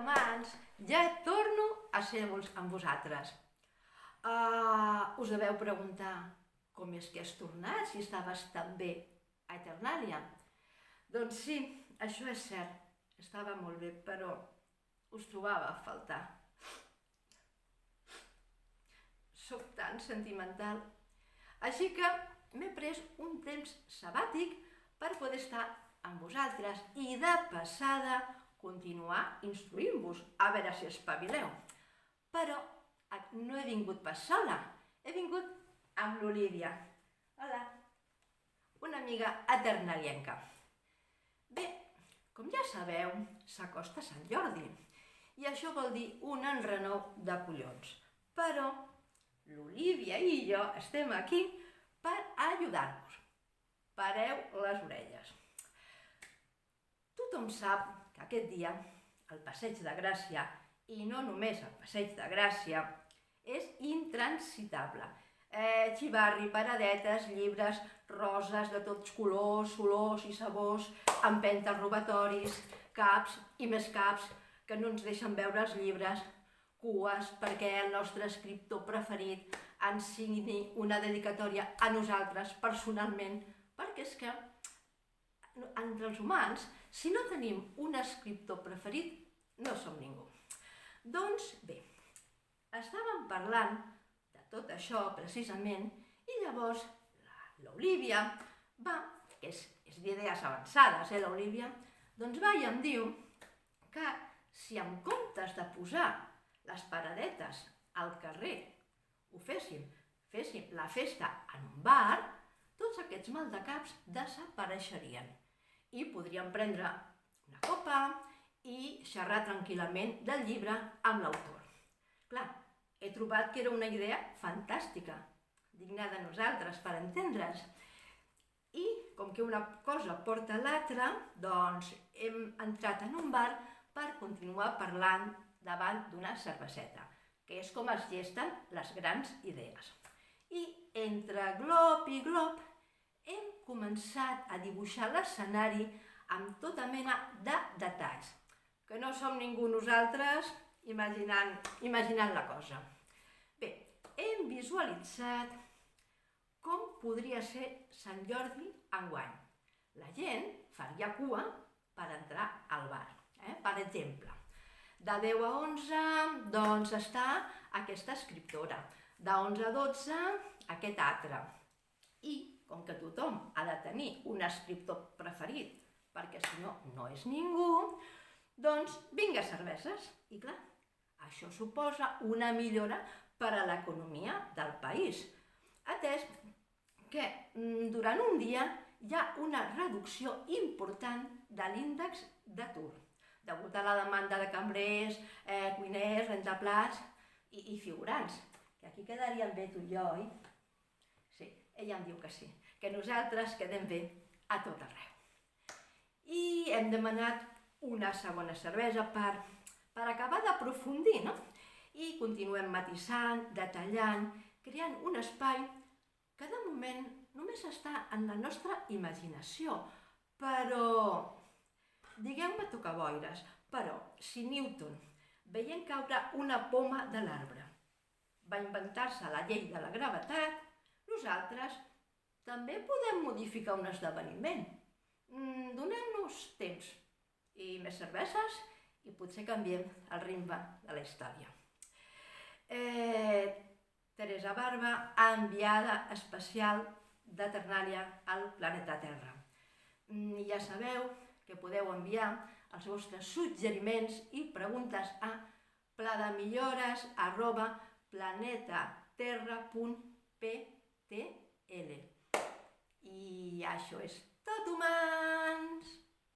humans, ja torno a ser amb vosaltres. Us deveu preguntar com és que has tornat, si estaves tan bé a Eternàlia. Doncs sí, això és cert, estava molt bé, però us trobava a faltar. Soc tan sentimental. Així que m'he pres un temps sabàtic per poder estar amb vosaltres i de passada continuar instruint-vos, a veure si espavileu. Però no he vingut pas sola, he vingut amb l'Olívia. Hola, una amiga eternalienca. Bé, com ja sabeu, s'acosta Sant Jordi i això vol dir un enrenou de collons. Però l'Olívia i jo estem aquí per ajudar-vos. Pareu les orelles. Tothom sap que aquest dia, el Passeig de Gràcia, i no només el Passeig de Gràcia, és intransitable. Xivarri, paradetes, llibres, roses de tots colors, olors i sabors, empentes, robatoris, caps i més caps que no ens deixen veure els llibres, cues perquè el nostre escriptor preferit ens signi una dedicatòria a nosaltres personalment, perquè és que entre els humans, si no tenim un escriptor preferit, no som ningú. Doncs bé, estàvem parlant de tot això precisament i llavors l'Olívia va, que és d'idees avançades, l'Olívia, doncs va i em diu que si en comptes de posar les paradetes al carrer ho féssim la festa en un bar, tots aquests maldecaps desapareixerien i podríem prendre una copa i xerrar tranquil·lament del llibre amb l'autor. Clar, he trobat que era una idea fantàstica, digna de nosaltres per entendre's. I com que una cosa porta l'altra, doncs hem entrat en un bar per continuar parlant davant d'una cerveseta, que és com es gesten les grans idees. I entre glob i glob hem començat a dibuixar l'escenari amb tota mena de detalls, que no som ningú nosaltres imaginant la cosa. Bé, hem visualitzat com podria ser Sant Jordi enguany. La gent faria cua per entrar al bar, per exemple. De 10 a 11, doncs està aquesta escriptora. De 11 a 12, aquest altre. I, com que tothom ha de tenir un escriptor preferit, perquè si no, no és ningú, doncs vinga cerveses. I clar, això suposa una millora per a l'economia del país, atès que durant un dia hi ha una reducció important de l'índex d'atur, degut a la demanda de cambrers, cuiners, rentaplats i figurants, que aquí quedaríem bé tu i jo, oi? Sí, ella em diu que sí, que nosaltres quedem bé a tot arreu. I hem demanat una segona cervesa per acabar d'aprofundir, no? I continuem matisant, detallant, creant un espai que de moment només està en la nostra imaginació, però, digueu-me tocaboires, però si Newton, veient caure una poma de l'arbre, va inventar-se la llei de la gravetat, nosaltres també podem modificar un esdeveniment. Doneu-nos temps i més cerveses i potser canviem el ritme de la història. Teresa Barba, enviada especial d'Eternàlia al planeta Terra. Ja sabeu que podeu enviar els vostres suggeriments i preguntes a planetaterra.ptl. I això és tot, humans!